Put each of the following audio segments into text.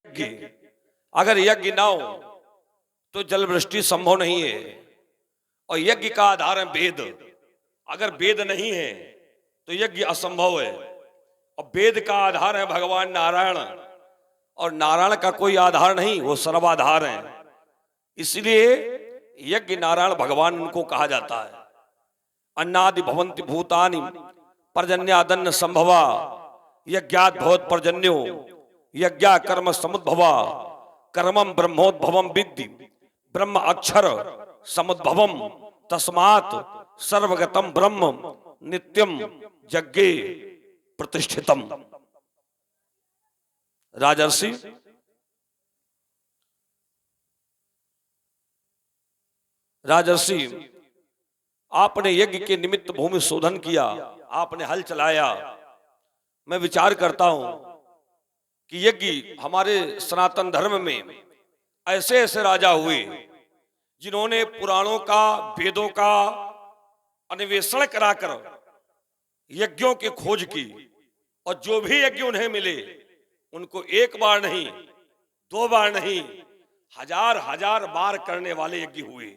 यज्ञ, अगर यज्ञ ना हो तो जल वृष्टि संभव नहीं है। और यज्ञ का आधार है वेद, अगर वेद नहीं है तो यज्ञ असंभव है। और वेद का आधार है भगवान नारायण, और नारायण का कोई आधार नहीं, वो सर्वाधार है। इसलिए यज्ञ नारायण भगवान उनको कहा जाता है। अन्नादि भवन्ति भूतानि पर्जन्यादन्न संभवा, यज्ञात भवत पर्जन्यो यज्ञा कर्म समुद्भवा, कर्मम ब्रह्मोद्भवम विद्धि ब्रह्म अक्षर समुद्भवम, तस्मात् सर्वगतम ब्रह्म नित्यम यज्ञे प्रतिष्ठितम। राजर्षि राजर्षि आपने यज्ञ के निमित्त भूमि शोधन किया, आपने हल चलाया। मैं विचार करता हूं कि यज्ञ हमारे सनातन धर्म में ऐसे ऐसे राजा हुए जिन्होंने पुराणों का, वेदों का अन्वेषण कराकर यज्ञों की खोज की, और जो भी यज्ञ उन्हें मिले उनको एक बार नहीं, दो बार नहीं, हजार हजार बार करने वाले यज्ञ हुए।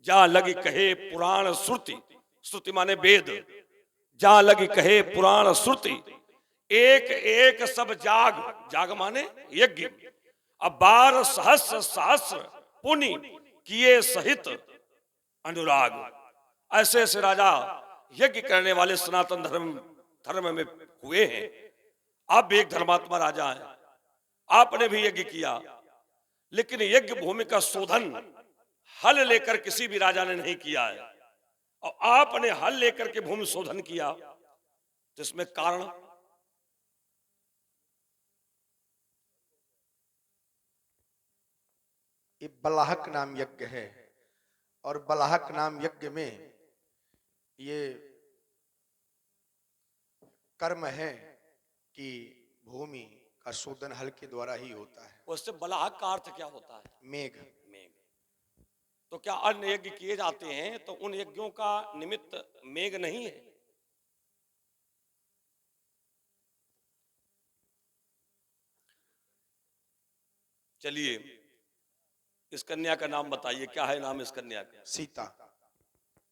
जहां लगी कहे पुराण श्रुति, श्रुति माने वेद, जहां लगी कहे पुराण श्रुति, एक एक सब जाग, जाग माने यज्ञ, अब 12 सहस्र सहस्र पुनि किए सहित अनुराग। ऐसे ऐसे राजा यज्ञ करने वाले सनातन धर्म में हुए हैं। आप भी एक धर्मात्मा राजा हैं, आपने भी यज्ञ किया, लेकिन यज्ञ भूमि का शोधन हल लेकर किसी भी राजा ने नहीं किया है। और आपने हल लेकर के भूमि शोधन किया, तो इसमें कारण ये बलाहक नाम यज्ञ है, और बलाहक नाम यज्ञ में ये कर्म है कि भूमि का शोधन हल के द्वारा ही होता है। उससे बलाहक का अर्थ क्या होता है? मेघ। मेघ। तो क्या अन्य यज्ञ किए जाते हैं तो उन यज्ञों का निमित्त मेघ नहीं है? चलिए, इस कन्या का नाम बताइए, क्या है नाम इस कन्या का? सीता।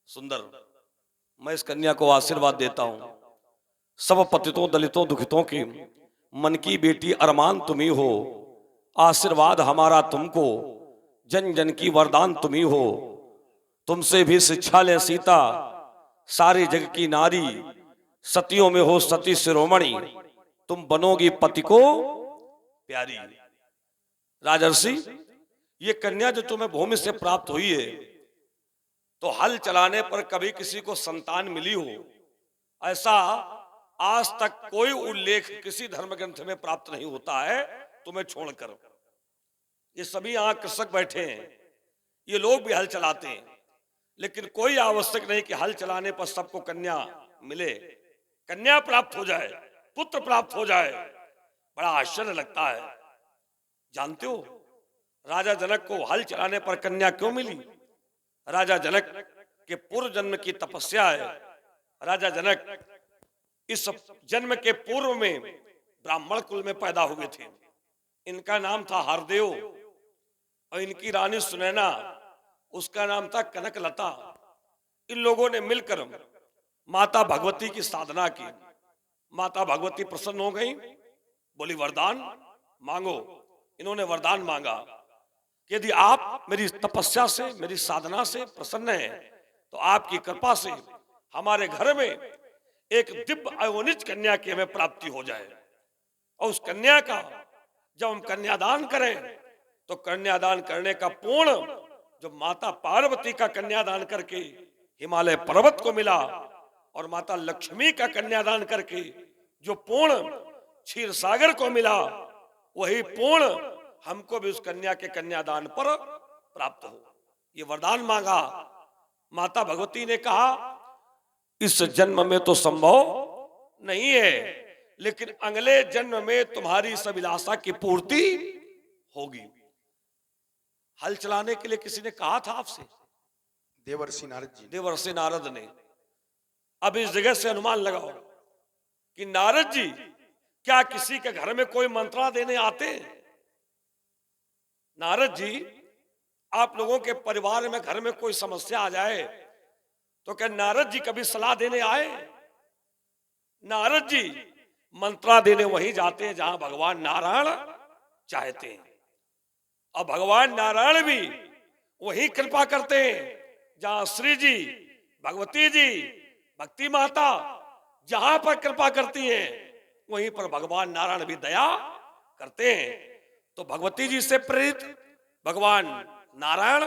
सुंदर। मैं इस कन्या को आशीर्वाद देता हूं, सब पतितों दलितों दुखितों की मन की बेटी अरमान तुम्ही हो, आशीर्वाद हमारा तुमको, जन जन की वरदान तुम्ही हो। तुमसे भी शिक्षा ले सीता, सारी जग की नारी, सतियों में हो सती शिरोमणि, तुम बनोगी पति को प्यारी। राजर्षि, ये कन्या जो तुम्हें भूमि से प्राप्त हुई है, तो हल चलाने पर कभी किसी को संतान मिली हो, ऐसा आज तक कोई उल्लेख किसी धर्म ग्रंथ में प्राप्त नहीं होता है तुम्हें छोड़कर। ये सभी यहां कृषक बैठे हैं, ये लोग भी हल चलाते हैं, लेकिन कोई आवश्यक नहीं कि हल चलाने पर सबको कन्या मिले, कन्या प्राप्त हो जाए, पुत्र प्राप्त हो जाए। बड़ा आश्चर्य लगता है। जानते हो राजा जनक को हल चलाने पर कन्या क्यों मिली? राजा जनक के पूर्व जन्म की तपस्या है। राजा जनक इस जन्म के पूर्व में ब्राह्मण कुल में पैदा हुए थे। इनका नाम था हरदेव, और इनकी रानी सुनैना, उसका नाम था कनकलता। इन लोगों ने मिलकर माता भगवती की साधना की। माता भगवती प्रसन्न हो गई, बोली वरदान मांगो। इन्होंने वरदान मांगा कि यदि आप मेरी तपस्या से, मेरी साधना से प्रसन्न हैं, तो आपकी कृपा से हमारे घर में एक दिव्य अयोनिज कन्या की हमें प्राप्ति हो जाए, और उस कन्या का जब हम कन्यादान करें, तो कन्यादान करने का पूर्ण जो माता पार्वती का कन्यादान करके हिमालय पर्वत को मिला, और माता लक्ष्मी का कन्यादान करके जो पूर्ण क्षीर सागर को मिला, वही पूर्ण हमको भी उस कन्या के कन्यादान पर प्राप्त हो। ये वरदान मांगा। माता भगवती ने कहा इस जन्म में तो संभव नहीं है, लेकिन अगले जन्म में तुम्हारी सब अभिलाषा की पूर्ति होगी। हल चलाने के लिए किसी ने कहा था आपसे? देवर्षि नारद जी। देवर्षि नारद ने। अब इस जगह से अनुमान लगाओ कि नारद जी क्या किसी के घर में कोई मंत्रणा देने आते हैं? नारद जी, आप लोगों के परिवार में घर में कोई समस्या आ जाए तो क्या नारद जी कभी सलाह देने आए? नारद जी मंत्रा देने वहीं जाते हैं जहां भगवान नारायण चाहते हैं, और भगवान नारायण भी वही कृपा करते हैं जहां श्री जी, भगवती जी, भक्ति माता जहां पर कृपा करती हैं वहीं पर भगवान नारायण भी दया करते हैं। तो भगवती जी से प्रेरित भगवान नारायण,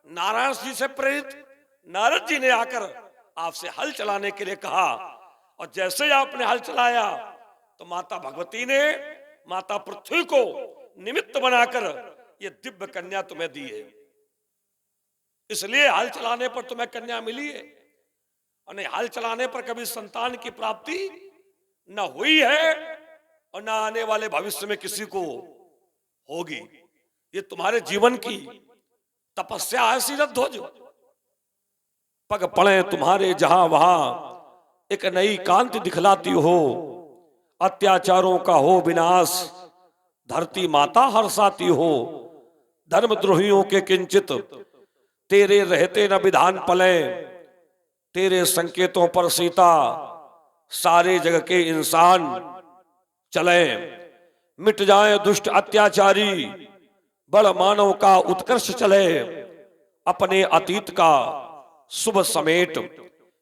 नारायण जी से प्रेरित नारद जी ने आकर आपसे हल चलाने के लिए कहा, और जैसे ही आपने हल चलाया तो माता भगवती ने माता पृथ्वी को निमित्त बनाकर ये दिव्य कन्या तुम्हें दी है। इसलिए हल चलाने पर तुम्हें कन्या मिली है, और नहीं हल चलाने पर कभी संतान की प्राप्ति न हुई है और न आने वाले भविष्य में किसी को होगी। ये तुम्हारे जीवन की तपस्या है शीरध्वज। पग पड़े तुम्हारे जहां वहां एक नई कांति दिखलाती हो, अत्याचारों का हो विनाश धरती माता हर्षाती हो, धर्मद्रोहियों के किंचित तेरे रहते न विधान पले, तेरे संकेतों पर सीता सारे जग के इंसान चले, मिट जाए दुष्ट अत्याचारी बड़ मानव का उत्कर्ष चले, अपने अतीत का शुभ समेट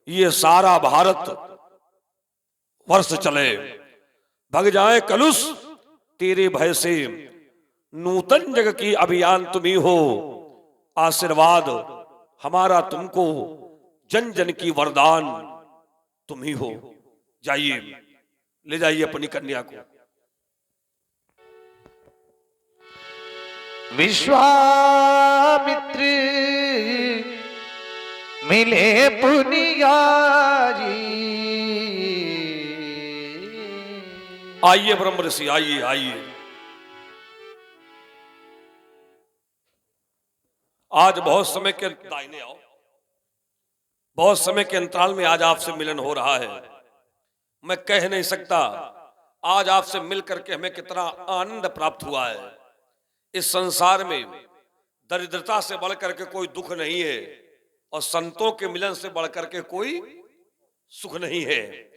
ये सारा भारत वर्ष चले, भग जाए कलुष तेरे भय से नूतन जग की अभियान तुम्ही हो, आशीर्वाद हमारा तुमको जन जन की वरदान तुम ही हो। जाइए, ले जाइए अपनी कन्या को। विश्वामित्र मिले पुनियारी, आइए ब्रह्म ऋषि, आइए आइए। आज बहुत समय के दाहिने आओ, बहुत समय के अंतराल में आज आपसे मिलन हो रहा है। मैं कह नहीं सकता आज आपसे मिल करके हमें कितना आनंद प्राप्त हुआ है। इस संसार में दरिद्रता से बढ़ करके कोई दुख नहीं है, और संतों के मिलन से बढ़ करके कोई सुख नहीं है।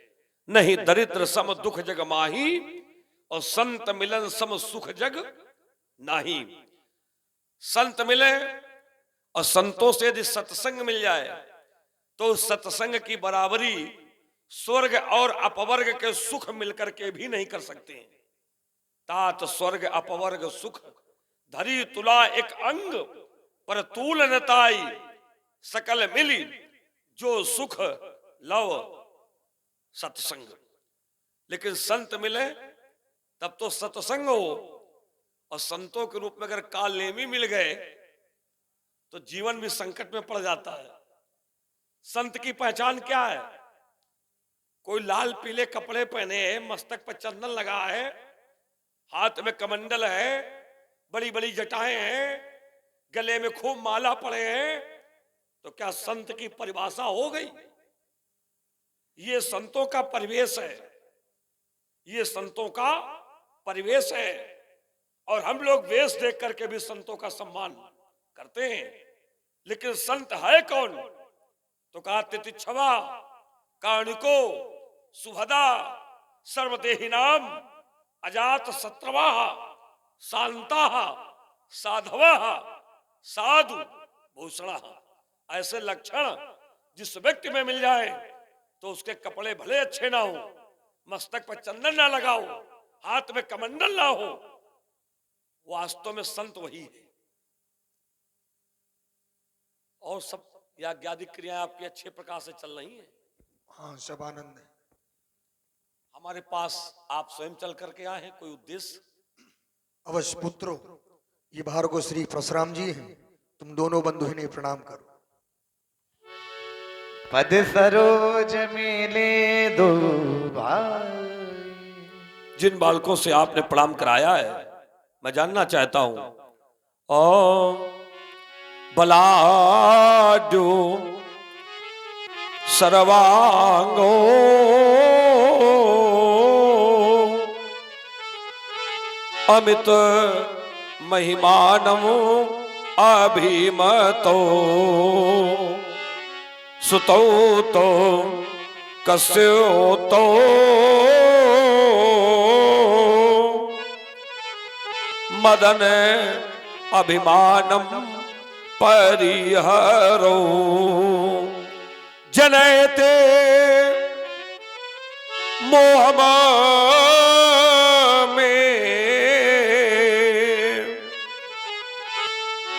नहीं दरिद्र सम दुख जग माही, और संत मिलन सम सुख जग नाही। संत मिले और संतों से यदि सत्संग मिल जाए तो सत्संग की बराबरी स्वर्ग और अपवर्ग के सुख मिलकर के भी नहीं कर सकते। तात स्वर्ग अपवर्ग सुख धरी तुला एक अंग, पर तूल नताई सकल मिली जो सुख लव सत्संग। लेकिन संत मिले तब तो सत्संग हो, और संतों के रूप में अगर कालनेमी मिल गए तो जीवन भी संकट में पड़ जाता है। संत की पहचान क्या है? कोई लाल पीले कपड़े पहने है, मस्तक पर चंदन लगा है, हाथ में कमंडल है, बड़ी बड़ी जटाएं हैं, गले में खूब माला पड़े हैं, तो क्या संत की परिभाषा हो गई? ये संतों का परिवेश है, ये संतों का परिवेश है। और हम लोग वेश देख करके भी संतों का सम्मान करते हैं। लेकिन संत है कौन? तो कहा तितिक्षवा काणिको सुभदा सर्वदेही नाम अजात शत्रवा शांता साधवा साधु भूषण। ऐसे लक्षण जिस व्यक्ति में मिल जाए तो उसके कपड़े भले अच्छे ना हो, मस्तक पर चंदन ना लगाओ, हाथ में कमंडल ना हो, वास्तव में संत वही है। और सब याज्ञादिक क्रियाएं आपकी अच्छे प्रकार से चल रही हैं? हाँ, सब आनंद है। हमारे पास आप स्वयं चल करके आए हैं, कोई उद्देश्य? अवश्य पुत्रो, ये भार्गव श्री परशुराम जी हैं, तुम दोनों बंधु इन्हें प्रणाम करो। पद सरोज मिले दो भाई। जिन बालकों से आपने प्रणाम कराया है मैं जानना चाहता हूं। ओ बलाडो सर्वांगो अमित महिमानमो अभिमतो सुतो तो कस्यो तो मदन अभिमानम परिहरो जनयते मोहम में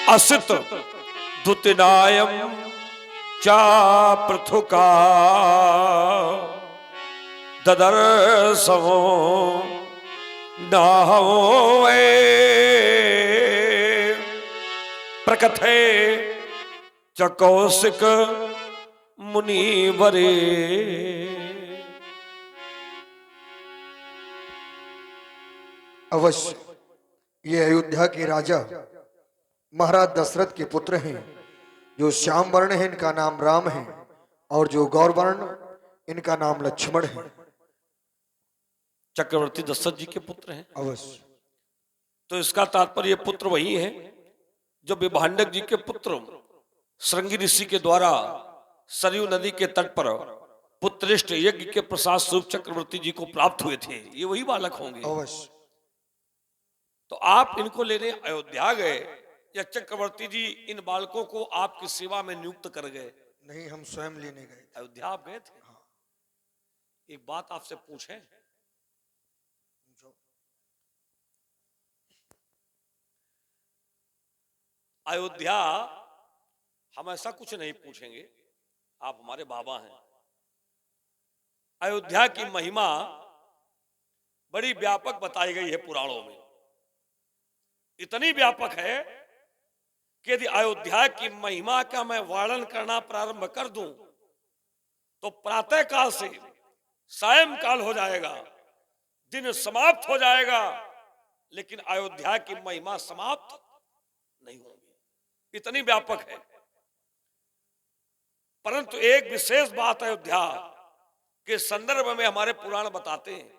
असित दुतिनायम चा पृथुका ददर्शो नाहवे प्रकथे च कौशिक मुनिवरे। अवश्य ये अयोध्या के राजा महाराज दशरथ के पुत्र हैं, जो श्याम वर्ण है इनका नाम राम है, और जो गौर वर्ण इनका नाम लक्ष्मण है। चक्रवर्ती दशरथ जी के पुत्र हैं। अवश्य तो इसका तात्पर्य पुत्र वही है जो विभांडक जी के पुत्र श्रृंगी ऋषि के द्वारा सरयू नदी के तट पर पुत्रिष्ट यज्ञ के प्रसाद स्वरूप चक्रवर्ती जी को प्राप्त हुए थे। ये वही बालक होंगे। अवश्य। तो आप इनको लेने अयोध्या गए या चक्रवर्ती जी इन बालकों को आपकी सेवा में नियुक्त कर गए? नहीं, हम स्वयं लेने गए। अयोध्या आप गए थे? हाँ। एक बात आपसे पूछें, अयोध्या हम ऐसा कुछ नहीं पूछेंगे, आप हमारे बाबा हैं। अयोध्या की महिमा बड़ी व्यापक बताई गई है पुराणों में। इतनी व्यापक है कि यदि अयोध्या की महिमा का मैं वर्णन करना प्रारंभ कर दूं तो प्रातः काल से सायं काल हो जाएगा, दिन समाप्त हो जाएगा, लेकिन अयोध्या की महिमा समाप्त नहीं होगी। इतनी व्यापक है। परंतु एक विशेष बात अयोध्या के संदर्भ में हमारे पुराण बताते हैं,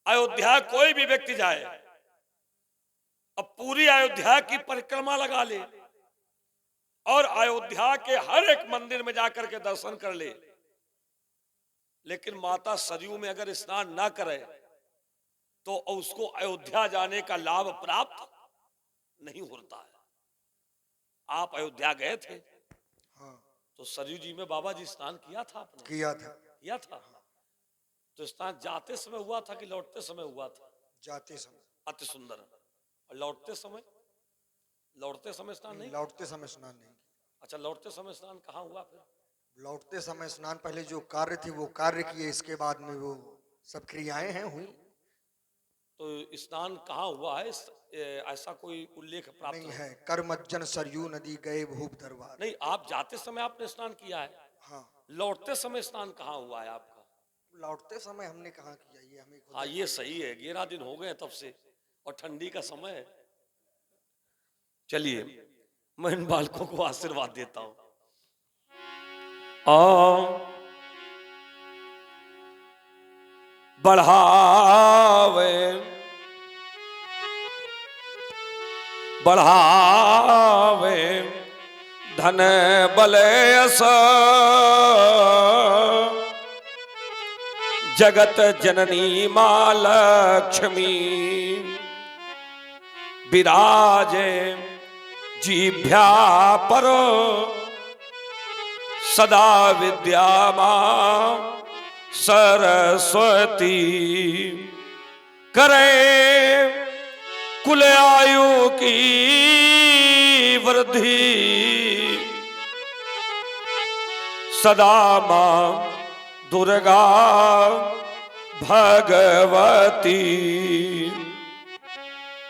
अयोध्या कोई भी व्यक्ति जाए, अब पूरी अयोध्या की परिक्रमा लगा ले और अयोध्या के हर एक मंदिर में जाकर के दर्शन कर ले, लेकिन माता सरयू में अगर स्नान ना करे तो उसको अयोध्या जाने का लाभ प्राप्त नहीं होता है। आप अयोध्या गए थे? हाँ। तो सरयू जी में बाबा जी स्नान किया था आपने? किया था। तो स्नान जाते समय हुआ था कि लौटते समय हुआ था? जाते समय। अति सुंदर। और लौटते समय? लौटते समय स्नान नहीं? लौटते समय स्नान नहीं। अच्छा, लौटते समय स्नान कहाँ हुआ फिर? लौटते समय स्नान पहले जो कार्य थे वो कार्य किए, इसके बाद में वो सब क्रियाएं हैं हुई। तो स्नान कहाँ हुआ है, ऐसा कोई उल्लेख प्राप्त नहीं है। कर्मज्जन सरयू नदी गए भूप दरबार। नहीं, आप जाते समय आपने स्नान किया है। हाँ। लौटते समय स्नान कहाँ हुआ है आपका? लौटते समय हमने कहाँ किया, ये हमें। हाँ, ये सही है। 11 दिन हो गए तब से और ठंडी का समय है। चलिए, मैं इन बालकों को आशीर्वाद देता हूं। बढ़ावे बढ़ावे धन बल यश जगत जननी मां लक्ष्मी विराजे जिभ्या पर सदा विद्या मां सरस्वती करे कुल आयु की वृद्धि सदा मां दुर्गा भगवती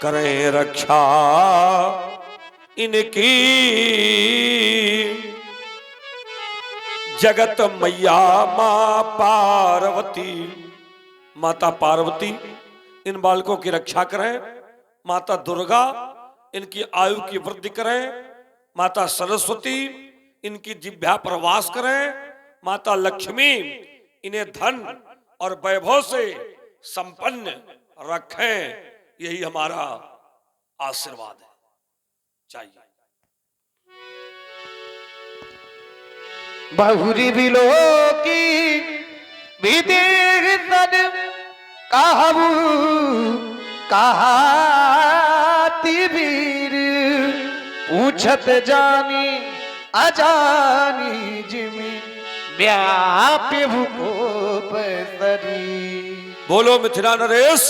करें रक्षा इनकी जगत मैया मां पार्वती। माता पार्वती इन बालकों की रक्षा करें। माता दुर्गा इनकी आयु की वृद्धि करें। माता सरस्वती इनकी जिह्वा पर वास करें। माता लक्ष्मी इन्हें धन और वैभव से संपन्न रखें। यही हमारा आशीर्वाद है। चाहिए बहुरी बिलो की विदेह सन कहबू कहाती वीर पूछत जानी अजानी जिमी व्याप्य भूप सरी। बोलो मिथिला नरेश,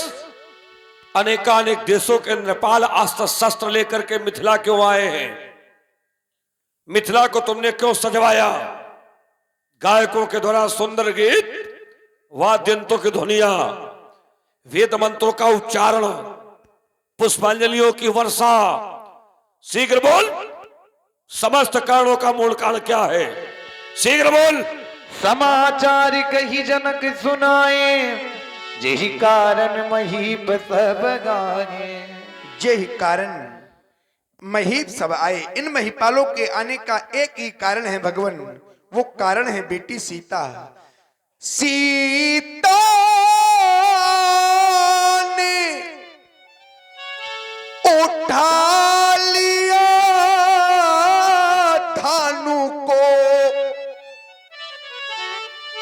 अनेकानेक देशों के नेपाल अस्त्र शस्त्र लेकर के मिथिला क्यों आए हैं? मिथिला को तुमने क्यों सजवाया? गायकों के द्वारा सुंदर गीत, वाद्य यंत्रों की ध्वनियां, वेद मंत्रों का उच्चारण, पुष्पांजलियों की वर्षा। शीघ्र बोल, समस्त कारणों का मूल कारण क्या है? शीघ्र बोल। समाचार कही जनक सुनाए यही कारण महीप सब गाए। यही कारण महीप सब आए। इन महिपालों के आने का एक ही कारण है भगवान, वो कारण है बेटी सीता। सीता ने उठा लिया धानु को,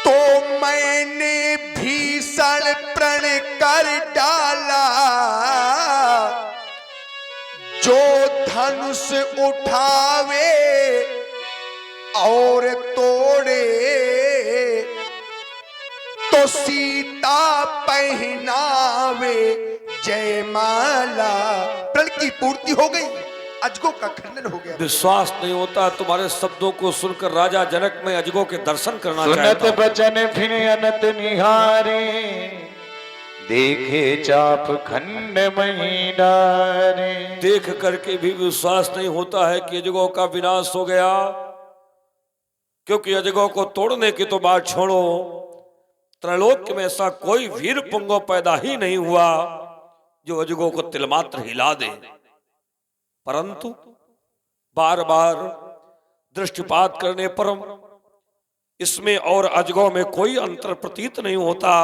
तो मैंने भीषण प्रण कर डाला। जो धनुष उठावे और तोड़े, तो सीता पहनावे जयमाला। प्रण की पूर्ति हो गई, अजगों का खंडन हो गया। विश्वास नहीं होता तुम्हारे शब्दों को सुनकर राजा जनक में अजगों के दर्शन करना सुनत चाहता हूं। बचन फिर अनत निहारे देखे चाप खंड महीनारे। देख करके भी विश्वास नहीं होता है कि अजगों का विनाश हो गया, क्योंकि अजगों को तोड़ने की तो बात छोड़ो, त्रैलोक्य में ऐसा कोई वीर पुंगव पैदा ही नहीं हुआ जो अजगों को तिलमात्र हिला दे। परंतु बार बार दृष्टिपात करने पर इसमें और अजगों में कोई अंतर प्रतीत नहीं होता।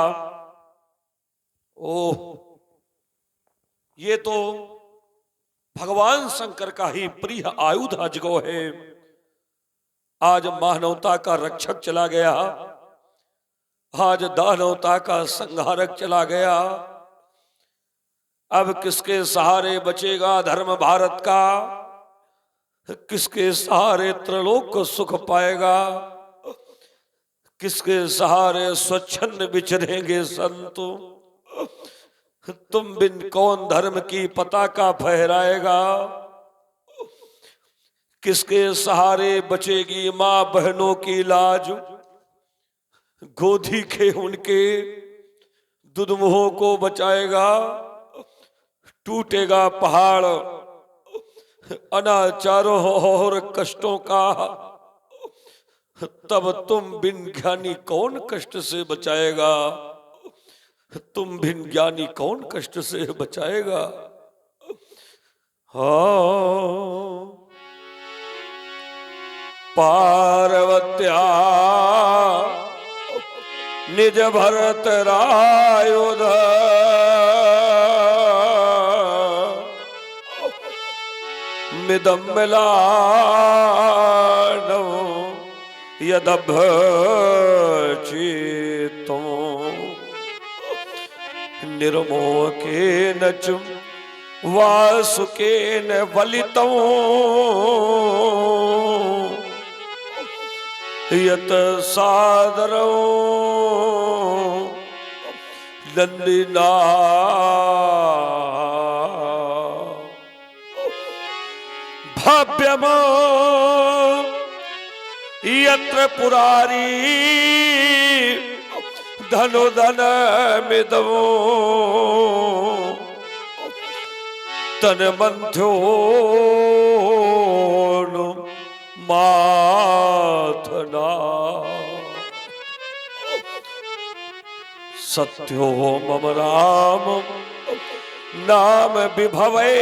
ओह, ये तो भगवान शंकर का ही प्रिय आयुध अजगो है। आज मानवता का रक्षक चला गया, आज दानवता का संहारक चला गया। अब किसके सहारे बचेगा धर्म भारत का? किसके सहारे त्रैलोक को सुख पाएगा? किसके सहारे स्वच्छंद विचरेंगे संतो? तुम बिन कौन धर्म की पताका फहराएगा? किसके सहारे बचेगी मां बहनों की लाज? गोदी के उनके दुधमुहों को बचाएगा? टूटेगा पहाड़ अनाचारों और कष्टों का, तब तुम बिन ज्ञानी कौन कष्ट से बचाएगा? तुम बिन ज्ञानी कौन कष्ट से बचाएगा? हाँ, पार्वत्या निज भरत रायुध मिदम मिलानो यदभ चेतो निर्मोह के नच वासुके न वलितो यत सादरो नंदिना भव्यम यत्र पुरारी धनुधन मिदमो तन मंथ्यो माथना सत्यो मम राम नाम विभवे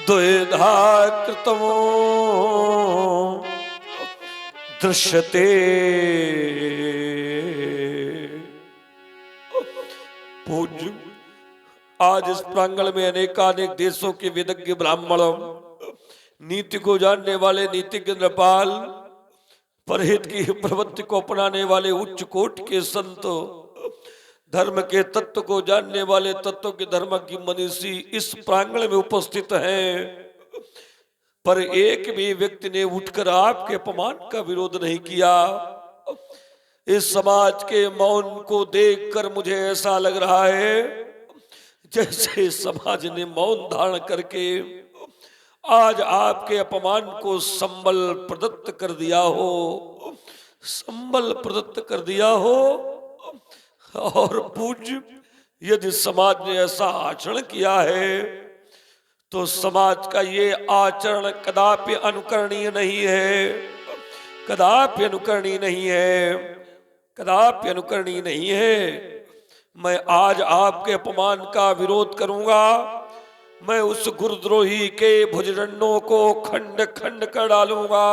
द्विधा कृतमो दृश्यते पूज्य, आज इस प्रांगण में अनेकानेक देशों के विदज्ञ ब्राह्मण, नीति को जानने वाले नीतिज्ञ नृपाल, परहित की प्रवृत्ति को अपनाने वाले उच्च कोटि के संत, धर्म के तत्व को जानने वाले तत्व के धर्म की मनीषी इस प्रांगण में उपस्थित हैं, पर एक भी व्यक्ति ने उठकर आपके अपमान का विरोध नहीं किया। इस समाज के मौन को देखकर मुझे ऐसा लग रहा है जैसे समाज ने मौन धारण करके आज आपके अपमान को संबल प्रदत्त कर दिया हो, संबल प्रदत्त कर दिया हो। और पूज्य, यदि समाज ने ऐसा आचरण किया है तो समाज का ये आचरण कदापि अनुकरणीय नहीं है, कदापि अनुकरणीय नहीं है, कदापि अनुकरणीय नहीं है। मैं आज आपके अपमान का विरोध करूंगा। मैं उस गुरुद्रोही के भुजदंडों को खंड खंड कर डालूंगा।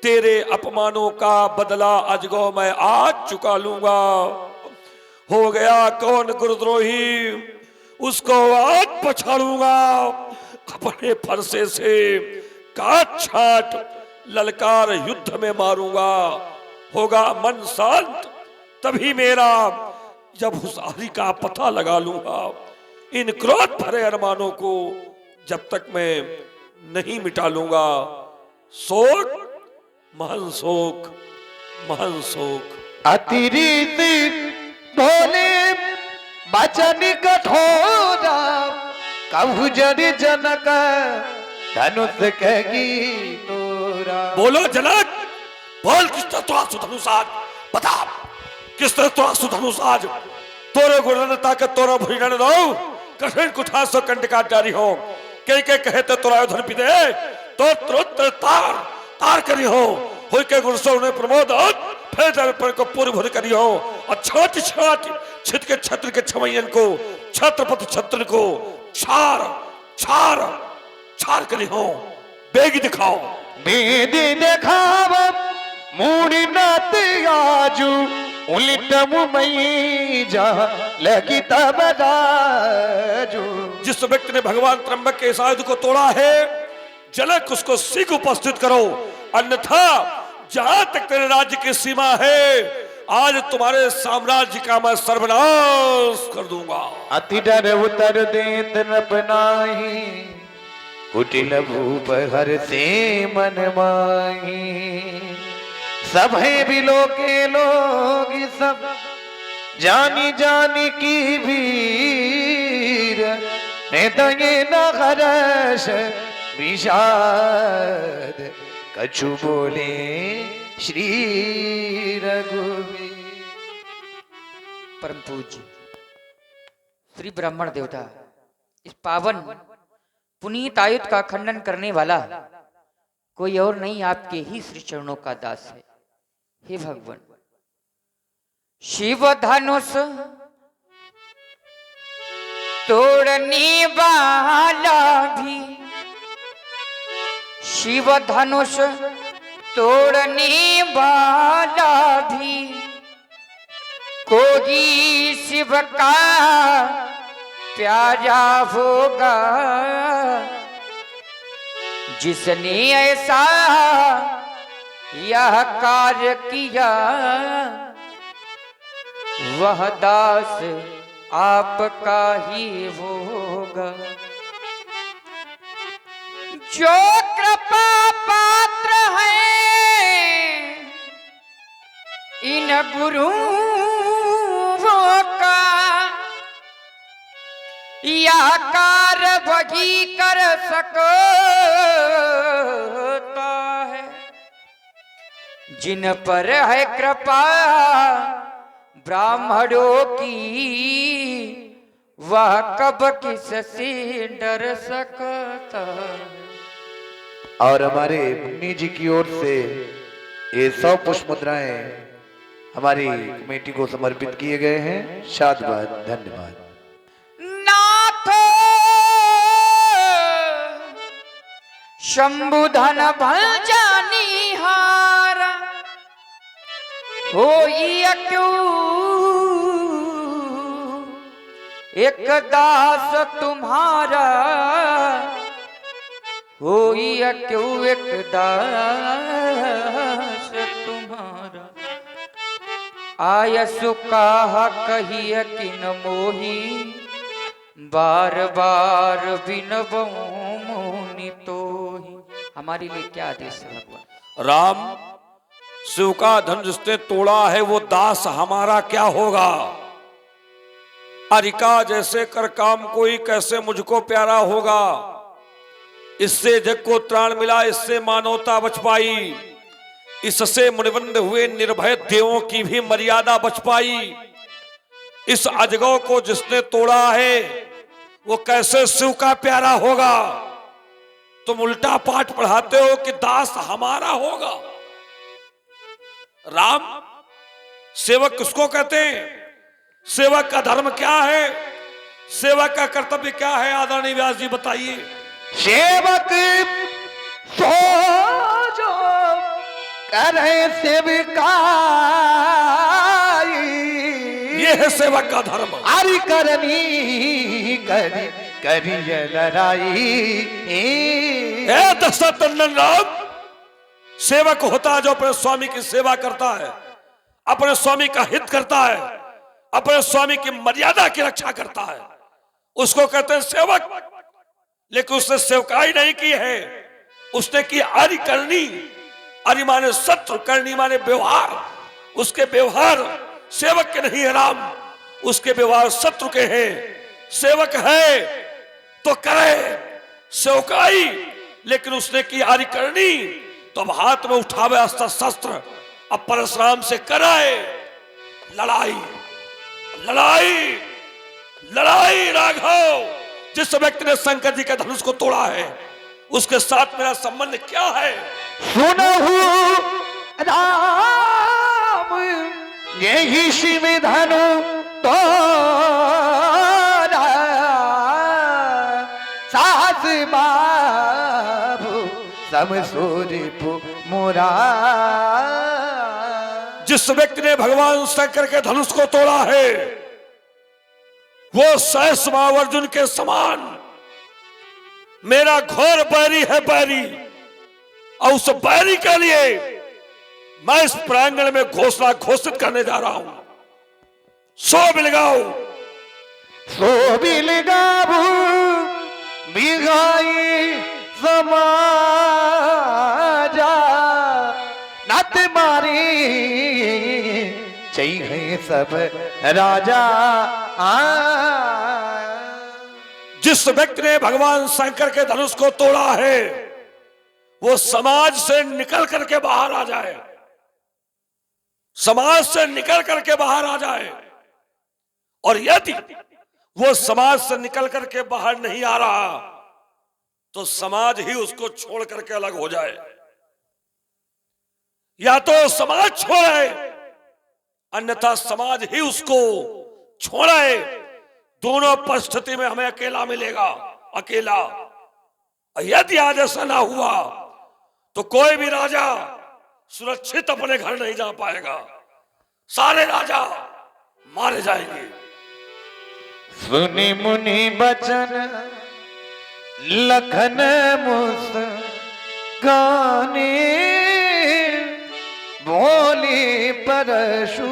तेरे अपमानों का बदला अजगौ मैं आज चुका लूंगा। हो गया कौन गुरुद्रोही, उसको आज पछाड़ूंगा। अपने फरसे से काट छाट ललकार युद्ध में मारूंगा। होगा मन शांत तभी मेरा, जब उस हरि का पता लगा लूंगा। इन क्रोध भरे अरमानों को जब तक मैं नहीं मिटा लूंगा। शोक, महन शोक, महन शोक। अतिरीत भोले बचन कठोरा, कहु जड़ जनक धनुष कही तोरा। बोलो जनक, बोल किस तरह तोरा सुधनुष आज, बता किस तरह तोरा सुधनुष आज। तोरे गुणन ताकत तोरा भुजन दो, कठिन कुठार सो कंट काट जारी हो। के कहते तोरा उधर पिते तो त्रोत्र तार तार करी हो के गुणसो ने प्रमोद फिर दर्पण को पूर्व भर करी हो। और छाट छाट छित के छत्र के छमयन को, छत्रपति छत्र को छार छार छार करी हो। बेग दिखाओ, बेद दिखाव मूड़ी नात आजू, उलिटम मई जा लगी तब दाजू। जिस व्यक्ति ने भगवान त्र्यंबक के इस आयुध को तोड़ा है, जनक उसको शीघ्र उपस्थित करो, अन्यथा जहां तक तेरे राज्य की सीमा है, आज तुम्हारे साम्राज्य का मैं सर्वनाश कर दूंगा। अति डर उतर देत न बनाही, कुटिल भूप हर से मन माही। सब है बिलो के लोग सब, जानी जानी की भीर, दये न हर्ष विषाद, कछु बोले श्री रघुवीर। परम पूज्य श्री ब्राह्मण देवता, इस पावन पुनीत आयुध का खंडन करने वाला कोई और नहीं, आपके ही श्री चरणों का दास है। हे भगवान, शिव धनुष तोड़ने वाला भी, शिव धनुष तोड़ने वाला भी, कोई शिव का प्यारा होगा। जिसने ऐसा यह कार्य किया, वह दास आपका ही होगा। जो कृपा पात्र है इन गुरुओं का, यह कार्य वही कर सकता है। जिन पर है कृपा ब्राह्मणों की, वह कब किससे डर सकता है। और हमारे मुन्नी जी की ओर से ये 100 पुष्प मुद्राएं हमारी कमेटी को समर्पित किए गए हैं। शादबाद, धन्यवाद। नाथ शंभुधन भंजानी हारा, होई क्यों एक दास तुम्हारा होई क्यों एक दास तुम्हारा आयसु कहा कहिए कि न मोही बार बार बिनबो मोनि तोहि। हमारे लिए क्या आदेश है भगवान? राम, शिव का धन जिसने तोड़ा है वो दास हमारा क्या होगा? अरिका जैसे कर काम कोई कैसे मुझको प्यारा होगा। इससे जग को त्राण मिला, इससे मानवता बच पाई, इससे मुनिवंद हुए निर्भय देवों की भी मर्यादा बच पाई। इस अजगौ को जिसने तोड़ा है वो कैसे शिव का प्यारा होगा? तुम उल्टा पाठ पढ़ाते हो कि दास हमारा होगा। राम, सेवक किसको कहते हैं? सेवक का धर्म क्या है? सेवक का कर्तव्य क्या है? आदरणीय व्यास जी बताइए। सेवक सो जो करे सेविकाई, ये है सेवक का धर्म। हरि करनी करी करिए लड़ाई। ए दशरथ नंदन राम, सेवक होता है जो अपने स्वामी की सेवा करता है, अपने स्वामी का हित करता है, अपने स्वामी की मर्यादा की रक्षा करता है, उसको कहते हैं सेवक। लेकिन उसने सेवकाई नहीं की है, उसने की आरि करनी। आरि माने शत्रु, करनी माने व्यवहार। उसके व्यवहार सेवक के नहीं है राम, उसके व्यवहार शत्रु के हैं। सेवक है तो करे सेवकाई, लेकिन उसने की आरि करनी तो अब हाथ में उठावे अस्त्र शस्त्र, अब परशुराम से कराए लड़ाई। लड़ाई लड़ाई राघव, जिस व्यक्ति ने शंकर जी के धनुष को तोड़ा है उसके साथ मेरा संबंध क्या है? सुनहु राम यही शिव धनु तोरा, सास बाबू समसूरिपु मुरा। जिस व्यक्ति ने भगवान शंकर के धनुष को तोड़ा है वो सहस्वाव अर्जुन के समान मेरा घोर बैरी है बैरी, और उस बैरी के लिए मैं इस प्रांगण में घोषणा घोषित करने जा रहा हूं। सो बिलगाओ सो बिलगाबू बिगाई समाजा, नत मारी चाहिए सब राजा। जिस व्यक्ति ने भगवान शंकर के धनुष को तोड़ा है वो समाज से निकल करके बाहर आ जाए, समाज से निकल करके बाहर आ जाए। और यदि वो समाज से निकल करके बाहर नहीं आ रहा तो समाज ही उसको छोड़ करके अलग हो जाए, या तो समाज छोड़े अन्यथा समाज ही उसको छोड़े। दोनों परिस्थिति में हमें अकेला मिलेगा, अकेला। यदि आज ऐसा ना हुआ तो कोई भी राजा सुरक्षित अपने घर नहीं जा पाएगा, सारे राजा मारे जाएंगे। सुनी मुनि बचन लखन मुस्काने, बोली परशु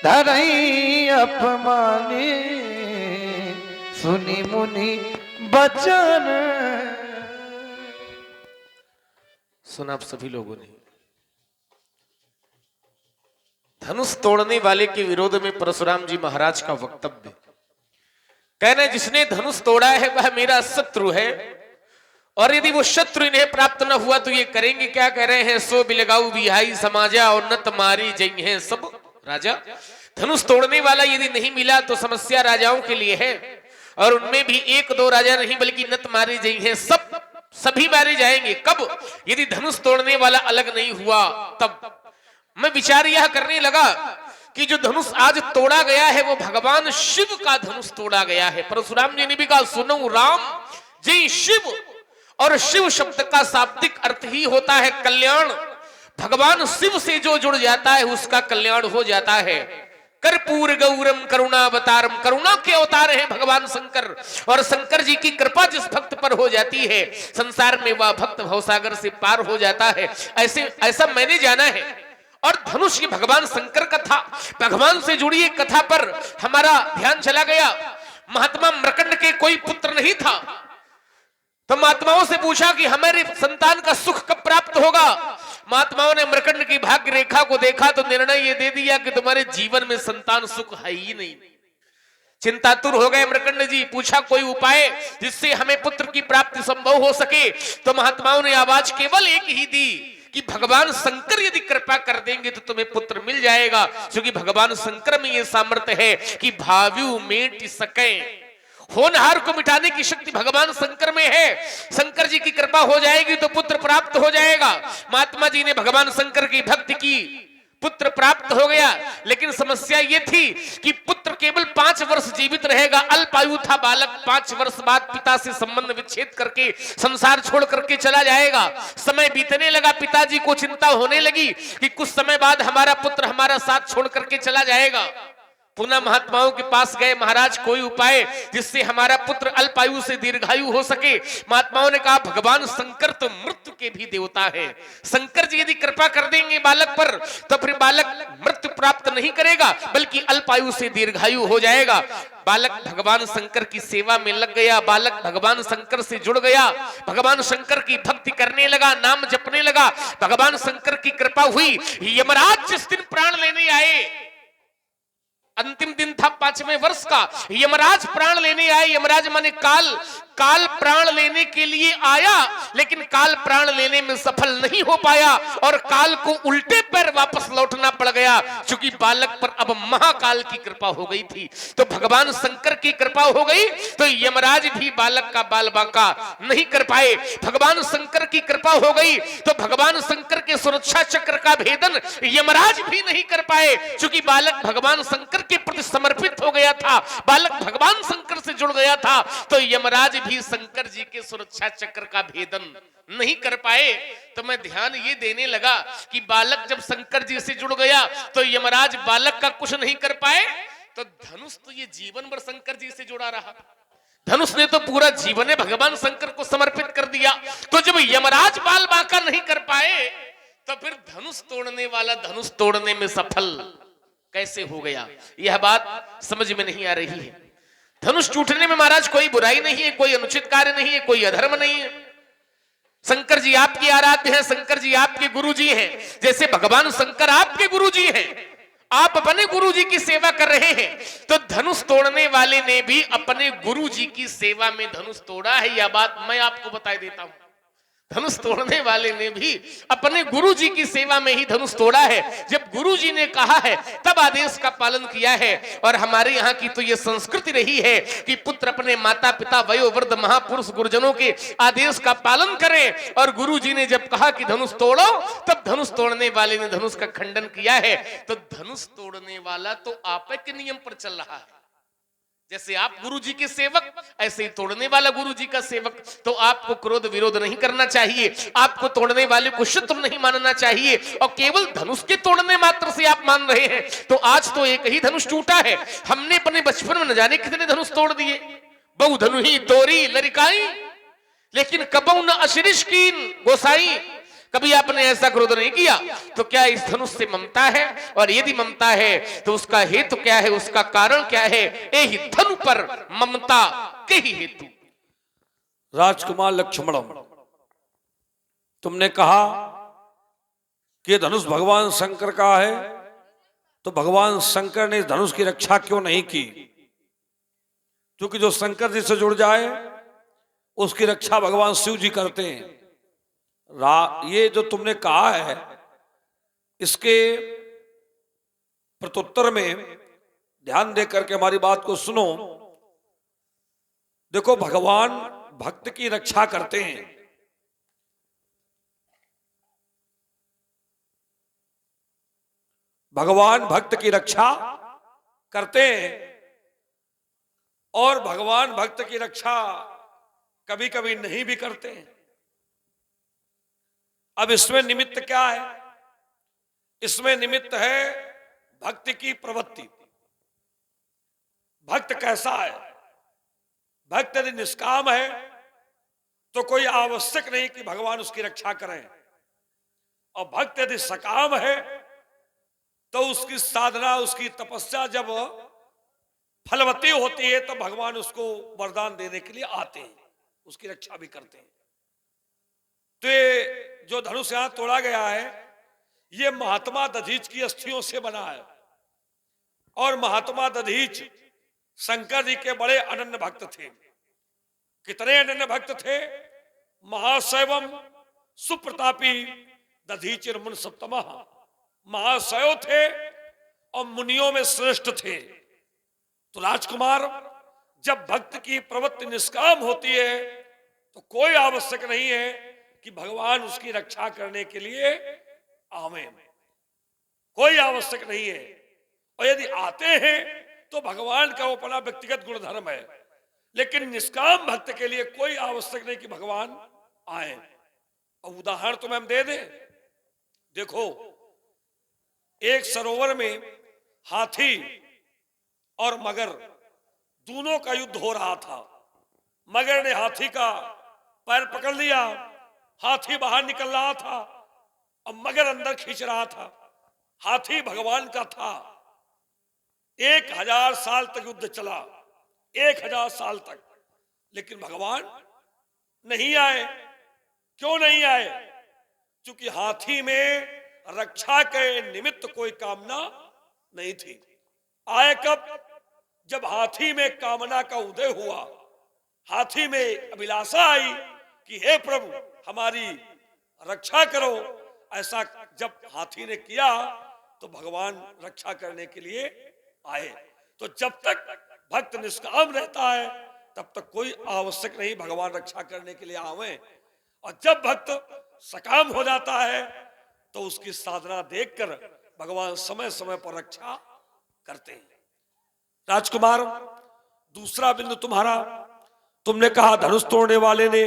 धरई अपमाने। सुनी मुनि बचन। सुना आप सभी लोगों ने। धनुष तोड़ने वाले के विरोध में परशुराम जी महाराज का वक्तव्य कहने, जिसने धनुष तोड़ा है वह मेरा शत्रु है, और यदि वो शत्रु इन्हें प्राप्त न हुआ तो ये करेंगे क्या? कह रहे हैं सो बिलगाऊ बिहाई समाजा, और नत मारी जई हैं सब राजा। धनुष तोड़ने वाला यदि नहीं मिला तो समस्या राजाओं के लिए है, और उनमें भी एक दो राजा नहीं बल्कि नत मारी जई हैं सब, सभी मारे जाएंगे। कब? यदि धनुष तोड़ने वाला अलग नहीं हुआ तब। मैं विचार यह करने लगा कि जो धनुष आज तोड़ा गया है वो भगवान शिव का धनुष तोड़ा गया है। परशुराम जी ने भी कहा सुनो राम जय शिव, और शिव शब्द का शाब्दिक अर्थ ही होता है कल्याण। भगवान शिव से जो जुड़ जाता है उसका कल्याण हो जाता है। कर्पूर गौरम करुणावतारम, करुणा के अवतार हैं भगवान शंकर। और शंकर जी की कृपा जिस भक्त पर हो जाती है, संसार में वह भक्त भवसागर से पार हो जाता है। ऐसा मैंने जाना है। और धनुष ये भगवान शंकर का था। भगवान से जुड़ी एक कथा पर हमारा ध्यान चला गया। महात्मा मृकंड के कोई पुत्र नहीं था, तो महात्माओं से पूछा कि हमारे संतान का सुख कब प्राप्त होगा। महात्माओं ने मृकंड की भाग्य रेखा को देखा तो निर्णय ये दे दिया कि तुम्हारे जीवन में संतान सुख है ही नहीं। चिंतातुर हो गए मृकंड जी। पूछा कोई उपाय जिससे हमें पुत्र की प्राप्ति संभव हो सके। तो महात्माओं ने आवाज केवल एक ही दी कि भगवान शंकर यदि कृपा कर देंगे तो तुम्हें पुत्र मिल जाएगा, क्योंकि भगवान शंकर में यह सामर्थ्य है कि भाव्यु मेट सके। होनहार को मिटाने की शक्ति भगवान शंकर में है। शंकर जी की कृपा हो जाएगी तो पुत्र प्राप्त हो जाएगा। महात्मा जी ने भगवान शंकर की भक्ति की, पुत्र प्राप्त हो गया। लेकिन समस्या यह थी कि पुत्र केवल 5 वर्ष जीवित रहेगा। अल्पायु था बालक। 5 वर्ष बाद पिता से संबंध विच्छेद करके संसार छोड़ करके चला जाएगा। समय बीतने लगा, पिताजी को चिंता होने लगी कि कुछ समय बाद हमारा पुत्र हमारा साथ छोड़ करके चला जाएगा। पुनः महात्माओं के पास गए, महाराज कोई उपाय जिससे हमारा पुत्र अल्पायु से दीर्घायु हो सके। महात्माओं ने कहा भगवान शंकर तो मृत्यु के भी देवता है। शंकर जी यदि कृपा कर देंगे बालक पर तो फिर बालक मृत्यु प्राप्त नहीं करेगा बल्कि अल्पायु से दीर्घायु हो जाएगा। बालक भगवान शंकर की सेवा में लग गया। बालक भगवान शंकर से जुड़ गया, भगवान शंकर की भक्ति करने लगा, नाम जपने लगा। भगवान शंकर की कृपा हुई। यमराज जिस दिन प्राण लेने आए, अंतिम दिन था 5वें वर्ष का, यमराज प्राण लेने आए। यमराज माने काल प्राण लेने के लिए आया, लेकिन काल प्राण लेने में सफल नहीं हो पाया और काल को उल्टे पैर वापस लौटना पड़ गया, क्योंकि बालक पर अब महाकाल की कृपा हो गई थी। तो भगवान शंकर की कृपा हो गई तो यमराज भी बालक का बाल बांका नहीं कर पाए। भगवान शंकर की कृपा हो गई तो भगवान शंकर के सुरक्षा चक्र का भेदन यमराज भी नहीं कर पाए, क्योंकि बालक भगवान शंकर के प्रति समर्पित हो गया था, बालक भगवान शंकर से जुड़ गया था। तो यमराज भी शंकर जी के सुरक्षा चक्र का भेदन नहीं कर पाए। तो मैं ध्यान ये देने लगा कि बालक जब शंकर जी से जुड़ गया तो यमराज बालक का कुछ नहीं कर पाए, तो धनुष तो ये जीवन भर शंकर जी से जुड़ा रहा। धनुष ने तो पूरा जीवन भगवान शंकर को समर्पित कर दिया। तो जब यमराज बाल बांका नहीं कर पाए तो फिर धनुष तोड़ने वाला धनुष तोड़ने में सफल कैसे हो गया, यह बात समझ में नहीं आ रही है। धनुष टूटने में महाराज कोई बुराई नहीं है, कोई अनुचित कार्य नहीं है, कोई अधर्म नहीं है। शंकर जी आपके आराध्य हैं, शंकर जी आपके गुरु जी हैं। जैसे भगवान शंकर आपके गुरु जी हैं, आप अपने गुरु जी की सेवा कर रहे हैं, तो धनुष तोड़ने वाले ने भी अपने गुरु जी की सेवा में धनुष तोड़ा है। यह बात मैं आपको बता देता हूं। धनुष तोड़ने वाले ने भी अपने गुरु जी की सेवा में ही धनुष तोड़ा है। जब गुरु जी ने कहा है तब आदेश का पालन किया है। और हमारे यहाँ की तो ये संस्कृति रही है कि पुत्र अपने माता पिता वयोवृद्ध महापुरुष गुरुजनों के आदेश का पालन करें। और गुरु जी ने जब कहा कि धनुष तोड़ो, तब धनुष तोड़ने वाले ने धनुष का खंडन किया है। तो धनुष तोड़ने वाला तो आप के नियम पर चल रहा है। जैसे आप गुरु जी के सेवक, ऐसे ही तोड़ने वाला गुरु जी का सेवक। तो आपको क्रोध विरोध नहीं करना चाहिए, आपको तोड़ने वाले को शत्रु नहीं मानना चाहिए। और केवल धनुष के तोड़ने मात्र से आप मान रहे हैं, तो आज तो एक ही धनुष टूटा है। हमने अपने बचपन में न जाने कितने धनुष तोड़ दिए। बहु धनु ही तोरी लरिकाई, लेकिन कबऊ न अशिरिश कीन गोसाई। कभी आपने ऐसा क्रोध नहीं किया। तो क्या इस धनुष से ममता है? और यदि ममता है तो उसका हेतु क्या है, उसका कारण क्या है? यही धनु पर ममता के ही हेतु। राजकुमार लक्ष्मण, तुमने कहा कि धनुष भगवान शंकर का है, तो भगवान शंकर ने धनुष की रक्षा क्यों नहीं की? क्योंकि जो शंकर जी से जुड़ जाए उसकी रक्षा भगवान शिव जी करते हैं। ये जो तुमने कहा है, इसके प्रत्युत्तर में ध्यान दे करके हमारी बात को सुनो। देखो, भगवान भक्त की रक्षा करते हैं। भगवान भक्त की रक्षा करते हैं और भगवान भक्त की रक्षा कभी कभी नहीं भी करते हैं। अब इसमें निमित्त क्या है? इसमें निमित्त है भक्ति की प्रवृत्ति। भक्त कैसा है। भक्त यदि निष्काम है तो कोई आवश्यक नहीं कि भगवान उसकी रक्षा करें, और भक्त यदि सकाम है तो उसकी साधना, उसकी तपस्या जब फलवती होती है तो भगवान उसको वरदान देने के लिए आते हैं, उसकी रक्षा भी करते हैं। तो ये जो धनुष यहां तोड़ा गया है ये महात्मा दधीच की अस्थियों से बना है, और महात्मा दधीच शंकर जी के बड़े अनन्य भक्त थे। कितने अनन्य भक्त थे। महाशैवम सुप्रतापी दधीचिर मुन सप्तमः, महाशैव थे और मुनियों में श्रेष्ठ थे। तो राजकुमार, जब भक्त की प्रवृत्ति निष्काम होती है तो कोई आवश्यक नहीं है कि भगवान उसकी रक्षा करने के लिए आवे, कोई आवश्यक नहीं है। और यदि आते हैं तो भगवान का वो अपना व्यक्तिगत गुणधर्म है, लेकिन निष्काम भक्त के लिए कोई आवश्यक नहीं कि भगवान आए। और उदाहरण तो हम दे दें, देखो एक सरोवर में हाथी और मगर दोनों का युद्ध हो रहा था। मगर ने हाथी का पैर पकड़ लिया, हाथी बाहर निकल रहा था और मगर अंदर खींच रहा था। हाथी भगवान का था। 1000 साल तक युद्ध चला, 1000 साल तक, लेकिन भगवान नहीं आए। क्यों नहीं आए? क्योंकि हाथी में रक्षा के निमित्त कोई कामना नहीं थी। आए कब? जब हाथी में कामना का उदय हुआ, हाथी में अभिलाषा आई कि हे प्रभु हमारी रक्षा करो। ऐसा जब हाथी ने किया तो भगवान रक्षा करने के लिए आए। तो जब तक भक्त निष्काम रहता है तब तक कोई आवश्यक नहीं भगवान रक्षा करने के लिए आवे, और जब भक्त सकाम हो जाता है तो उसकी साधना देखकर भगवान समय समय पर रक्षा करते हैं। राजकुमार, दूसरा बिंदु तुम्हारा, तुमने कहा धनुष तोड़ने वाले ने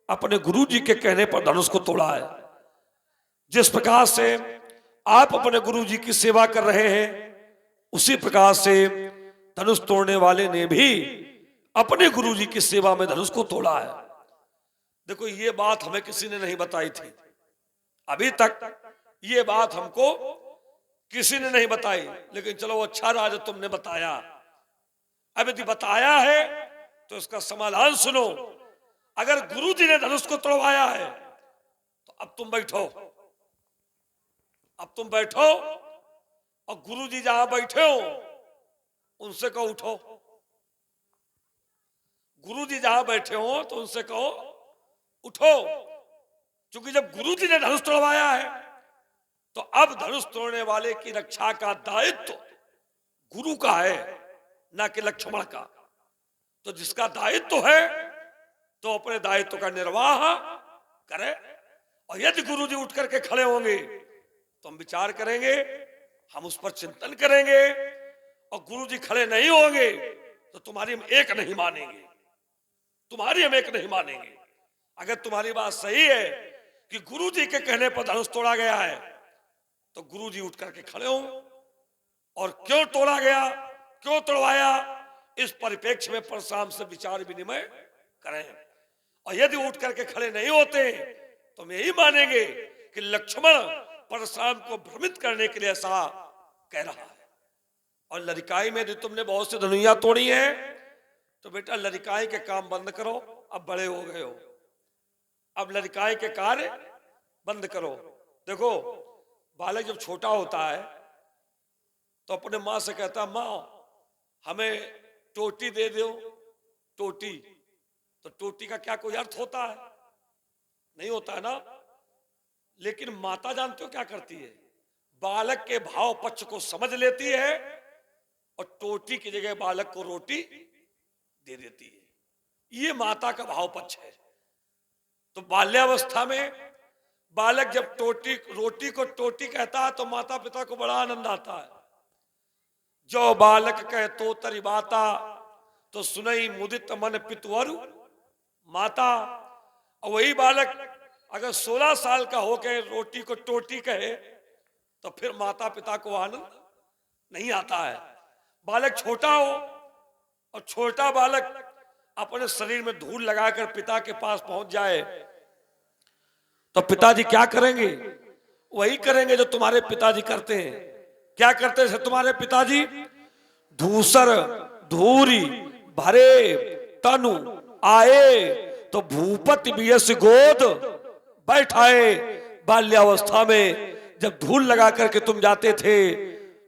अपने गुरु जी के कहने पर धनुष को तोड़ा है। जिस प्रकार से आप अपने गुरु जी की सेवा कर रहे हैं उसी प्रकार से धनुष तोड़ने वाले ने भी अपने गुरु जी की सेवा में धनुष को तोड़ा है। देखो ये बात हमें किसी ने नहीं बताई थी, अभी तक ये बात हमको किसी ने नहीं बताई, लेकिन चलो अच्छा राजा तुमने बताया। अब यदि बताया है तो इसका समाधान सुनो। अगर गुरु जी ने धनुष को तोड़वाया है तो अब तुम बैठो, अब तुम बैठो और गुरु जी जहां बैठे हो उनसे कहो उठो। गुरु जी जहां बैठे हो तो उनसे कहो उठो, क्योंकि जब गुरु जी ने धनुष तोड़वाया है तो अब धनुष तोड़ने वाले की रक्षा का दायित्व गुरु का है, ना कि लक्ष्मण का। तो जिसका दायित्व है तो अपने दायित्व का निर्वाह करे। और यदि गुरु जी उठ करके खड़े होंगे तो हम विचार करेंगे, हम उस पर चिंतन करेंगे, और गुरु जी खड़े नहीं होंगे तो तुम्हारी हम एक नहीं मानेंगे, तुम्हारी हम एक नहीं मानेंगे। अगर तुम्हारी बात सही है कि गुरु जी के कहने पर धनुष तोड़ा गया है तो गुरु जी उठ करके खड़े हों, और क्यों तोड़ा गया, क्यों तोड़वाया, इस परिप्रेक्ष्य में परशुराम से विचार विनिमय करें। और यदि उठ करके खड़े नहीं होते तो हम यही मानेंगे कि लक्ष्मण परशुराम को भ्रमित करने के लिए ऐसा कह रहा है। और लड़काई में यदि तुमने बहुत सी धनुइयां तोड़ी है तो बेटा लड़काई के काम बंद करो, अब बड़े हो गए हो, अब लड़काई के कार्य बंद करो। देखो बालक जब छोटा होता है तो अपने माँ से कहता है माँ हमें टोटी दे दो, टोटी। तो टोटी का क्या कोई अर्थ होता है? नहीं होता है ना। लेकिन माता जानते हो क्या करती है? बालक के भाव पक्ष को समझ लेती है और टोटी की जगह बालक को रोटी दे देती है। ये माता का भाव पक्ष है। तो बाल्यावस्था में बालक जब रोटी को टोटी कहता है तो माता पिता को बड़ा आनंद आता है। जो बालक कहे तो तरी बाता, तो सुनई मुदित मन पितुवरु माता। और वही बालक अगर 16 साल का होकर रोटी को टोटी कहे तो फिर माता पिता को आनंद नहीं आता है। बालक छोटा हो और छोटा बालक अपने शरीर में धूल लगाकर पिता के पास पहुंच जाए तो पिताजी क्या करेंगे? वही करेंगे जो तुम्हारे पिताजी करते हैं। क्या करते थे तुम्हारे पिताजी? धूसर धूरी भरे तनु आए तो भूपति बियस गोद बैठाए। बाल्यावस्था में जब धूल लगा करके तुम जाते थे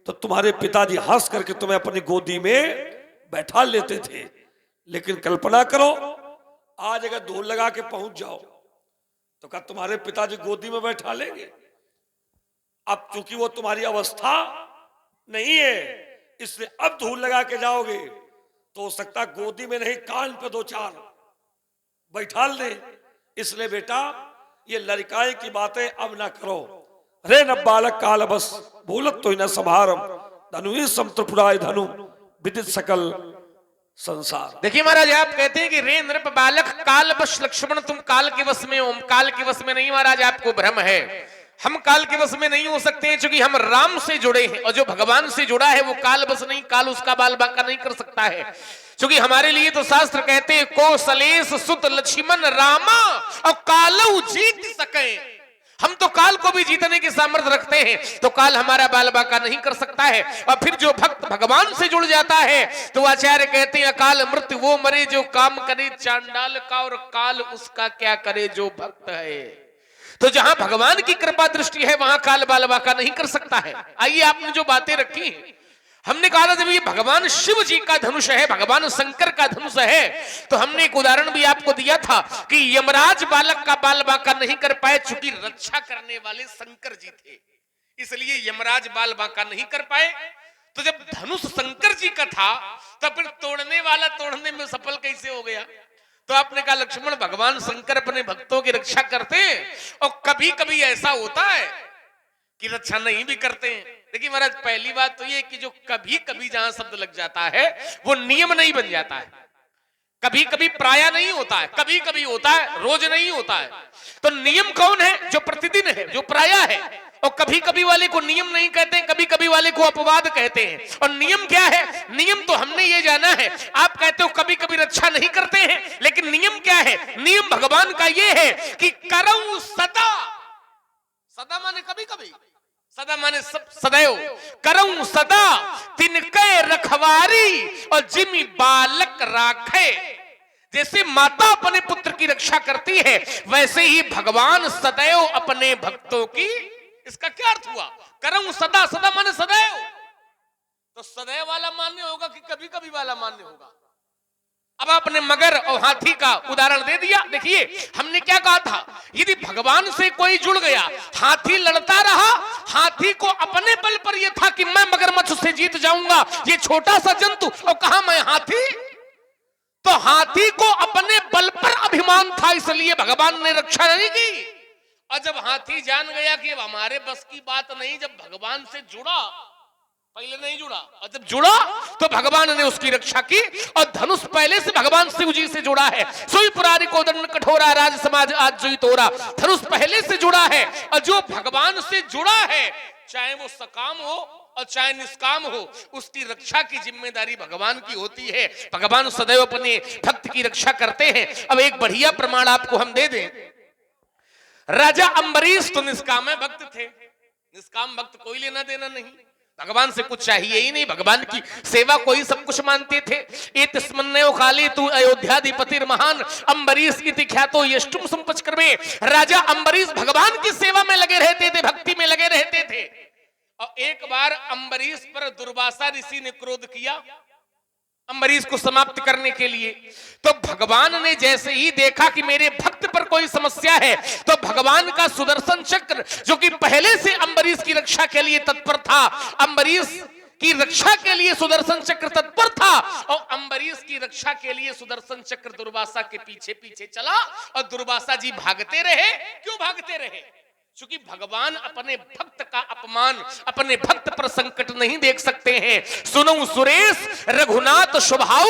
तो तुम्हारे पिताजी हंस करके तुम्हें अपनी गोदी में बैठा लेते थे। लेकिन कल्पना करो, आज अगर धूल लगा के पहुंच जाओ तो क्या तुम्हारे पिताजी गोदी में बैठा लेंगे? अब चूंकि वो तुम्हारी अवस्था नहीं है, इसलिए अब धूल लगा के जाओगे तो हो सकता गोदी में नहीं, कान पे दो चार बैठा ले। इसलिए बेटा ये लड़काई की बातें अब ना करो। रे न बालक काल बस भूलत तो न संभारम धनु समपुराय धनु विदित सकल संसार। देखिए महाराज, आप कहते हैं कि रे नृप बालक काल बश लक्ष्मण, तुम काल के वश में हो। काल के वश में नहीं महाराज, आपको भ्रम है। हम काल के वश में नहीं हो सकते हैं क्योंकि हम राम से जुड़े हैं, और जो भगवान से जुड़ा है वो काल बस नहीं, काल उसका बाल बांका नहीं कर सकता है। क्योंकि हमारे लिए तो शास्त्र कहते हैं कौशलेश सुत लक्ष्मण रामा और कालऊ जीत सके। हम तो काल को भी जीतने की सामर्थ्य रखते हैं, तो काल हमारा बाल बांका नहीं कर सकता है। और फिर जो भक्त भगवान से जुड़ जाता है तो आचार्य कहते हैं अकाल मृत्यु वो मरे जो काम करे चांडाल का, और काल उसका क्या करे जो भक्त है। तो जहां भगवान की कृपा दृष्टि है वहां काल बाल बांका नहीं कर सकता है। आइए, आपने जो बातें रखी, हमने कहा था जब ये भगवान शिव जी का धनुष है, भगवान शंकर का धनुष है, तो हमने एक उदाहरण भी आपको दिया था कि यमराज बालक का बाल बांका नहीं कर पाए, चूंकि रक्षा करने वाले शंकर जी थे, इसलिए यमराज बाल बांका नहीं कर पाए। तो जब धनुष शंकर जी का था तो फिर तोड़ने वाला तोड़ने में सफल कैसे हो गया? तो आपने कहा लक्ष्मण, भगवान शंकर अपने भक्तों की रक्षा करते हैं, और कभी कभी ऐसा होता है कि रक्षा नहीं भी करते हैं। देखिए महाराज, पहली बात तो ये कि जो कभी कभी जहां शब्द लग जाता है वो नियम नहीं बन जाता है। कभी कभी प्राय नहीं होता है, कभी कभी होता है, रोज नहीं होता है। तो नियम कौन है? जो प्रतिदिन है, जो प्राय है। और कभी कभी वाले को नियम नहीं कहते हैं, कभी कभी वाले को अपवाद कहते हैं। और नियम क्या है? नियम तो हमने ये जाना है, आप कहते हो कभी कभी रक्षा नहीं करते हैं, लेकिन नियम क्या है? नियम भगवान का ये है कि करऊं सदा, सदा माने कभी कभी, सदा माने सदैव, करऊं सदा तिनके रखवारी और जिमी बालक राखे। जैसे माता अपने पुत्र की रक्षा करती है, वैसे ही भगवान सदैव अपने भक्तों की। इसका क्या अर्थ हुआ? करऊं सदा, सदा माने सदैव, तो सदैव वाला मान्य होगा कि कभी कभी वाला मान्य होगा? अब आपने मगर और हाथी का उदाहरण दे दिया। देखिए, हमने क्या कहा था, यदि भगवान से कोई जुड़ गया, हाथी लड़ता रहा, हाथी को अपने बल पर यह था कि मैं मगरमच्छ से जीत जाऊंगा, ये छोटा सा जंतु, और कहा मैं हाथी। तो हाथी को अपने बल पर अभिमान था, इसलिए भगवान ने रक्षा नहीं की। और जब हाथी जान गया कि अब हमारे बस की बात नहीं, जब भगवान से जुड़ा, पहले नहीं जुड़ा, और जब जुड़ा तो भगवान ने उसकी रक्षा की। और धनुष पहले से भगवान शिव जी से जुड़ा है। सोई पुरारी को दंड कठोरा राज समाज आज जोई तोरा। धनुष पहले से जुड़ा है, और जो भगवान से जुड़ा है, चाहे वो सकाम हो और चाहे निष्काम हो, उसकी रक्षा की जिम्मेदारी भगवान की होती है। भगवान सदैव अपने भक्त की रक्षा करते हैं। अब एक बढ़िया प्रमाण आपको हम दे दें। राजा अम्बरीश तो निष्काम भक्त थे, निष्काम भक्त कोई लेना देना नहीं, भगवान से कुछ चाहिए ही नहीं, भगवान की सेवा को ही सब कुछ मानते थे। एतस्मन्यो काले तू अयोध्याधिपतिर महान अम्बरीश इति ख्यातो यष्टुम संपचक्रमे। राजा अम्बरीश भगवान की सेवा में लगे रहते थे, भक्ति में लगे रहते थे। और एक बार अम्बरीश पर दुर्वासा ऋषि ने क्रोध किया अम्बरीश को समाप्त करने के लिए। तो भगवान ने जैसे ही देखा कि मेरे भक्त पर कोई समस्या है, तो भगवान का सुदर्शन चक्र, जो कि पहले से अम्बरीश की रक्षा के लिए तत्पर था, अम्बरीश की रक्षा के लिए सुदर्शन चक्र तत्पर था, और अम्बरीश की रक्षा के लिए सुदर्शन चक्र दुर्वासा के पीछे पीछे चला। और दुर्वासा जी भागते रहे। क्यों भागते रहे? क्योंकि भगवान अपने भक्त का अपमान, अपने भक्त पर संकट नहीं देख सकते हैं। सुनो सुरेश रघुनाथ स्वभाव,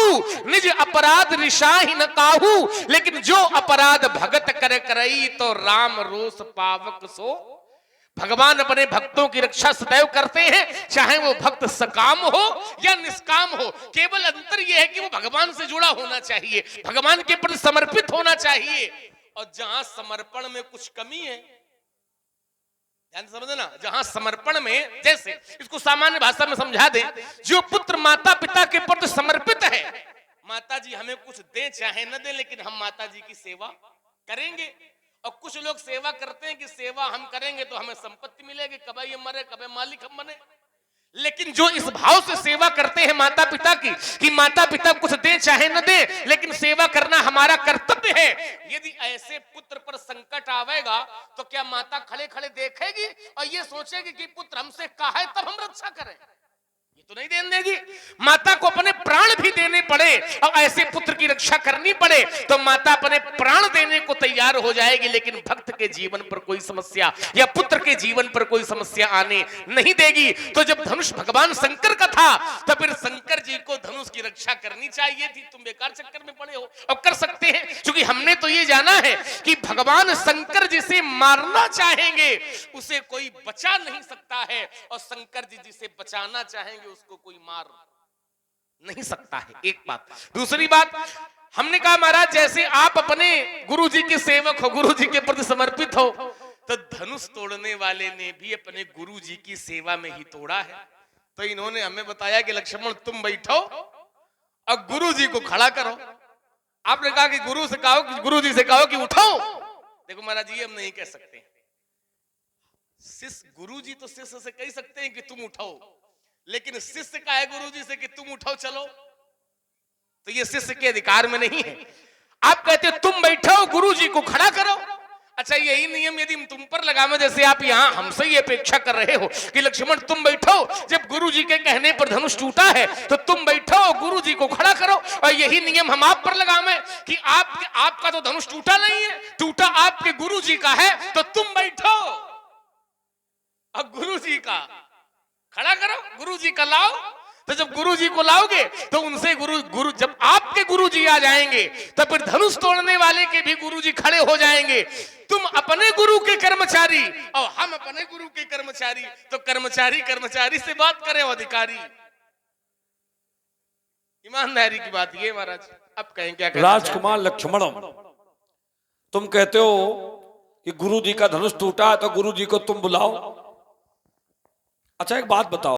निज अपराध ऋषाहि न काहू। लेकिन जो अपराध भगत कर करई, तो राम रोष पावक सो। भगवान अपने भक्तों की रक्षा सदैव करते हैं, चाहे वो भक्त सकाम हो या निष्काम हो। केवल अंतर यह है कि वो भगवान से जुड़ा होना चाहिए, भगवान के प्रति समर्पित होना चाहिए। और जहां समर्पण में कुछ कमी है, ध्यान से समझना, जहां समर्पण में, जैसे इसको सामान्य भाषा में समझा दे, जो पुत्र माता पिता के प्रति समर्पित है, माता जी हमें कुछ दे चाहे न दे, लेकिन हम माता जी की सेवा करेंगे। और कुछ लोग सेवा करते हैं कि सेवा हम करेंगे तो हमें संपत्ति मिलेगी, कभी ये मरे कभी मालिक हम बने। लेकिन जो इस भाव से सेवा करते हैं माता पिता की, कि माता पिता कुछ दे चाहे न दे, लेकिन सेवा करना हमारा कर्तव्य है, यदि ऐसे पुत्र पर संकट आवेगा तो क्या माता खड़े खड़े देखेगी और ये सोचेगी कि पुत्र हमसे कहा है तब हम रक्षा करें? ये तो नहीं देने देगी। माता को अपने प्राण भी देने पड़े और ऐसे पुत्र की रक्षा करनी पड़े तो माता अपने प्राण देने को तैयार हो जाएगी, लेकिन भक्त के जीवन पर कोई समस्या या पुत्र के जीवन पर कोई समस्या आने नहीं देगी। तो जब धनुष भगवान शंकर का था तो फिर शंकर जी को धनुष की रक्षा करनी चाहिए थी। तुम बेकार चक्कर में पड़े हो, अब कर सकते हैं, क्योंकि हमने तो ये जाना है कि भगवान शंकर जिसे मारना चाहेंगे उसे कोई बचा नहीं सकता है, और शंकर जी जिसे बचाना चाहेंगे उसको कोई मार नहीं सकता है। एक बात। दूसरी बात, हमने कहा महाराज जैसे आप अपने गुरु जी के सेवक हो, गुरु जी के प्रति समर्पित हो, तो धनुष तोड़ने वाले ने भी अपने गुरु जी की सेवा में ही तोड़ा है। तो इन्होंने हमें बताया कि लक्ष्मण तुम बैठो और गुरु जी को खड़ा करो। आपने कहा कि गुरु जी से कहो कि उठाओ। देखो महाराज ये हम नहीं कह सकते। शिष्य गुरु जी तो शिष्य से कह सकते हैं कि तुम उठाओ, लेकिन शिष्य का है गुरु जी से कि तुम उठाओ चलो, तो ये शिष्य के अधिकार में नहीं है। आप कहते तुम बैठो गुरु जी को खड़ा करो। अच्छा यही नियम यदि तुम पर लगावे, जैसे आप यहाँ हमसे ये अपेक्षा कर रहे हो कि लक्ष्मण तुम बैठो, जब गुरु जी के कहने पर धनुष टूटा है तो तुम बैठो गुरु जी को खड़ा करो, और यही नियम हम आप पर लगावे कि आपका तो धनुष टूटा नहीं है, टूटा आपके गुरु जी का है, तो तुम बैठो और गुरु जी का खड़ा करो, गुरु जी का लाओ। तो जब गुरु जी को लाओगे तो उनसे गुरु जब आपके गुरु जी आ जाएंगे तो फिर धनुष तोड़ने वाले के भी गुरु जी खड़े हो जाएंगे। तुम अपने गुरु के कर्मचारी और हम अपने गुरु के कर्मचारी, तो कर्मचारी से बात करें अधिकारी। ईमानदारी की बात ये महाराज। अब कहें क्या राजकुमार लक्ष्मण, तुम कहते हो कि गुरु जी का धनुष टूटा तो गुरु जी को तुम बुलाओ। अच्छा एक बात बताओ,